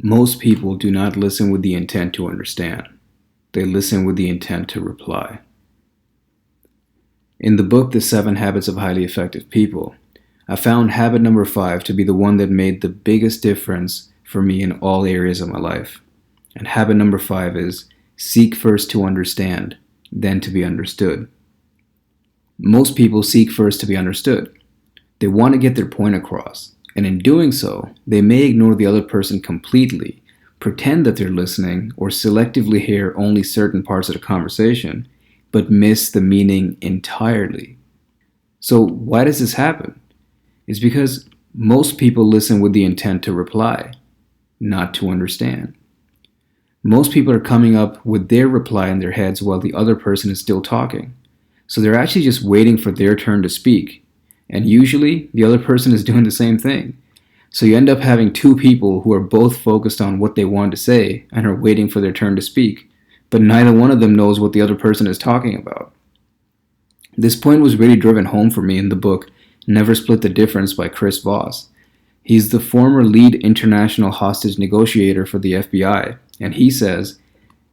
Most people do not listen with the intent to understand. They listen with the intent to reply. In the book, The 7 Habits of Highly Effective People, I found habit number 5 to be the one that made the biggest difference for me in all areas of my life. And habit number 5 is seek first to understand, then to be understood. Most people seek first to be understood. They want to get their point across, and in doing so, they may ignore the other person completely, pretend that they're listening, or selectively hear only certain parts of the conversation, but miss the meaning entirely. So why does this happen? It's because most people listen with the intent to reply, not to understand. Most people are coming up with their reply in their heads while the other person is still talking. So they're actually just waiting for their turn to speak. And usually, the other person is doing the same thing. So you end up having two people who are both focused on what they want to say and are waiting for their turn to speak, but neither one of them knows what the other person is talking about. This point was really driven home for me in the book Never Split the Difference by Chris Voss. He's the former lead international hostage negotiator for the FBI, and he says,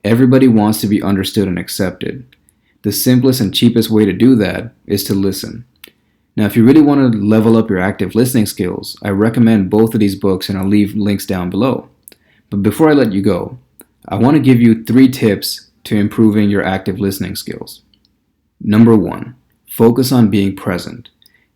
"Everybody wants to be understood and accepted. The simplest and cheapest way to do that is to listen." Now, if you really want to level up your active listening skills, I recommend both of these books, and I'll leave links down below. But before I let you go, I want to give you 3 tips to improving your active listening skills. Number 1, focus on being present.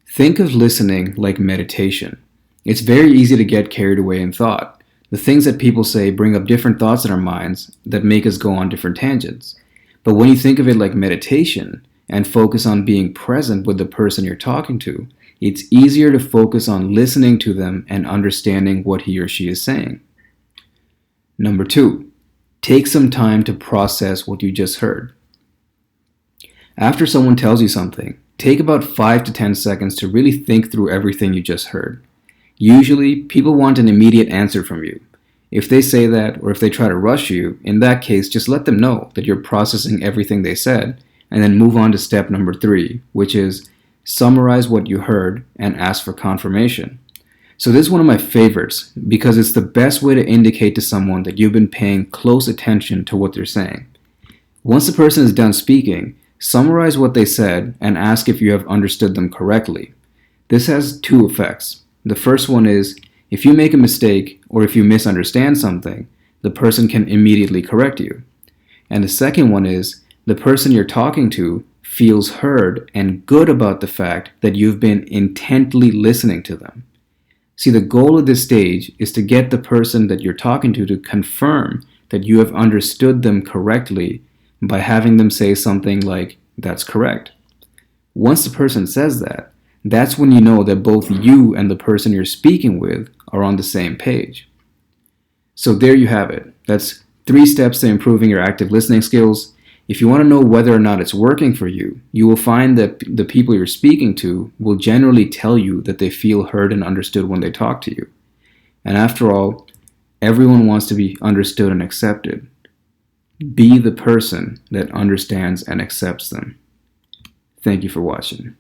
Think of listening like meditation. It's very easy to get carried away in thought. The things that people say bring up different thoughts in our minds that make us go on different tangents. But when you think of it like meditation and focus on being present with the person you're talking to, it's easier to focus on listening to them and understanding what he or she is saying. Number 2, take some time to process what you just heard. After someone tells you something, take about 5 to 10 seconds to really think through everything you just heard. Usually, people want an immediate answer from you. If they say that, or if they try to rush you, in that case, just let them know that you're processing everything they said, and then move on to step number 3, which is summarize what you heard and ask for confirmation. So this is one of my favorites because it's the best way to indicate to someone that you've been paying close attention to what they're saying. Once the person is done speaking, summarize what they said and ask if you have understood them correctly. This has 2 effects. The first one is, if you make a mistake or if you misunderstand something, the person can immediately correct you. And the second one is, the person you're talking to feels heard and good about the fact that you've been intently listening to them. See, the goal of this stage is to get the person that you're talking to confirm that you have understood them correctly by having them say something like, "That's correct." Once the person says that, that's when you know that both you and the person you're speaking with are on the same page. So there you have it. That's 3 steps to improving your active listening skills. If you want to know whether or not it's working for you, you will find that the people you're speaking to will generally tell you that they feel heard and understood when they talk to you. And after all, everyone wants to be understood and accepted. Be the person that understands and accepts them. Thank you for watching.